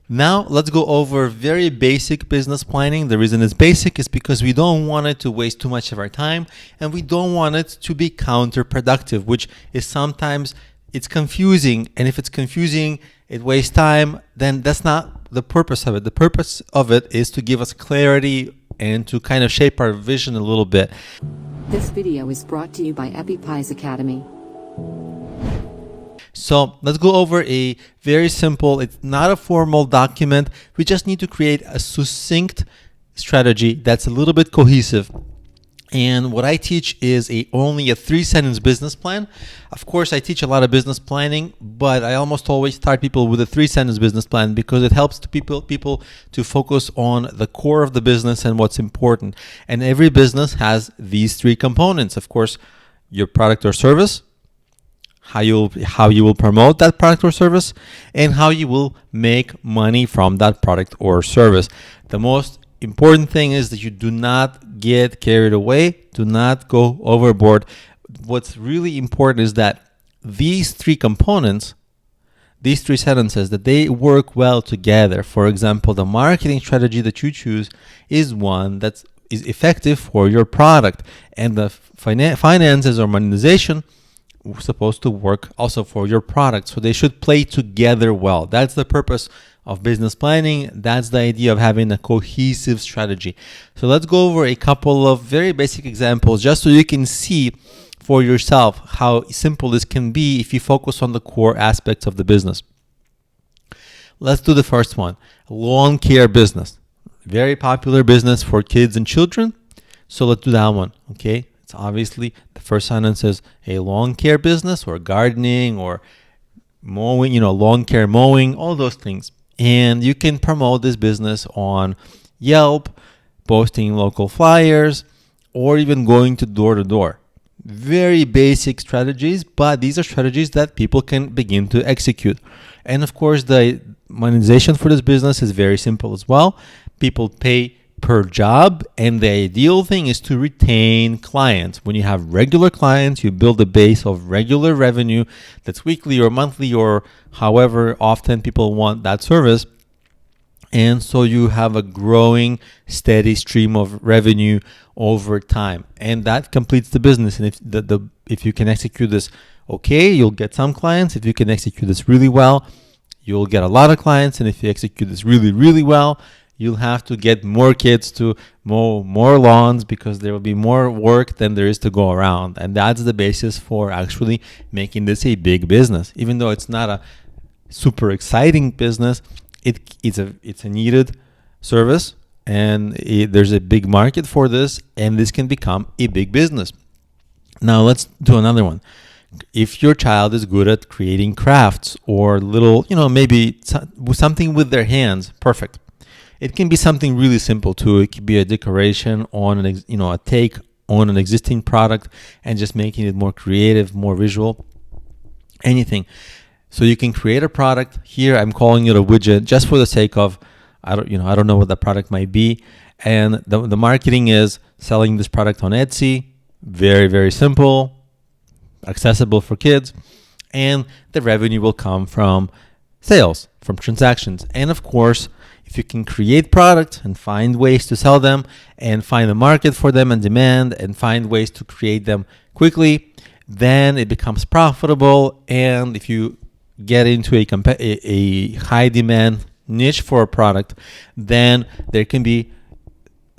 Now let's go over very basic business planning. The reason it's basic is because we don't want it to waste too much of our time, and we don't want it to be counterproductive, which is sometimes it's confusing. And if it's confusing, it wastes time, then that's not the purpose of it. The purpose of it is to give us clarity and to kind of shape our vision a little bit. This video is brought to you by Appy Pie Academy. So let's go over a very simple, it's not a formal document. We just need to create a succinct strategy that's a little bit cohesive. And what I teach is only a 3-sentence business plan. Of course, I teach a lot of business planning, but I almost always start people with a 3-sentence business plan because it helps people to focus on the core of the business and what's important. And every business has these 3 components. Of course, your product or service, how you will promote that product or service, and how you will make money from that product or service. The most important thing is that you do not get carried away, do not go overboard. What's really important is that these 3 components, these 3 sentences, that they work well together. For example, the marketing strategy that you choose is one that is effective for your product, and the finances or monetization supposed to work also for your product. So they should play together well. That's the purpose of business planning. That's the idea of having a cohesive strategy. So let's go over a couple of very basic examples just so you can see for yourself how simple this can be if you focus on the core aspects of the business. Let's do the first one. Lawn care business. Very popular business for kids and children. So let's do that one. Okay. Obviously, the first sentence is a lawn care business or gardening or mowing, lawn care mowing, all those things. And you can promote this business on Yelp, posting local flyers, or even going to door to door. Very basic strategies, but these are strategies that people can begin to execute. And of course, the monetization for this business is very simple as well. People pay per job, and the ideal thing is to retain clients. When you have regular clients, you build a base of regular revenue that's weekly or monthly or however often people want that service. And so you have a growing, steady stream of revenue over time, and that completes the business. And if you can execute this okay, you'll get some clients. If you can execute this really well, you'll get a lot of clients. And if you execute this really, really well, you'll have to get more kids to mow more lawns because there will be more work than there is to go around. And that's the basis for actually making this a big business. Even though it's not a super exciting business, it's a needed service, and there's a big market for this, and this can become a big business. Now let's do another one. If your child is good at creating crafts or little, maybe something with their hands, perfect. It can be something really simple too. It could be a decoration on a take on an existing product and just making it more creative, more visual, anything. So you can create a product. Here I'm calling it a widget just for the sake of, I don't know what the product might be. And the marketing is selling this product on Etsy. Very, very simple, accessible for kids. And the revenue will come from sales, from transactions. And of course, if you can create products and find ways to sell them and find a market for them and demand and find ways to create them quickly, then it becomes profitable. And if you get into a high demand niche for a product, then there can be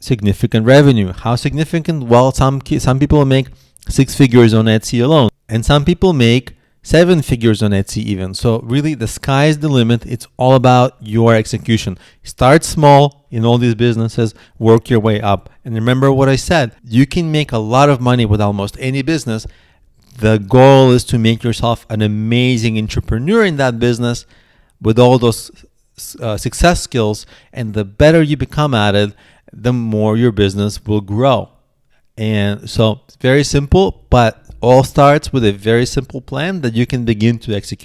significant revenue. How significant? Well, some people make 6 figures on Etsy alone, and some people make 7 figures on Etsy even. So really, the sky is the limit. It's all about your execution. Start small in all these businesses, work your way up. And remember what I said, you can make a lot of money with almost any business. The goal is to make yourself an amazing entrepreneur in that business with all those success skills. And the better you become at it, the more your business will grow. And so it's very simple, but all starts with a very simple plan that you can begin to execute.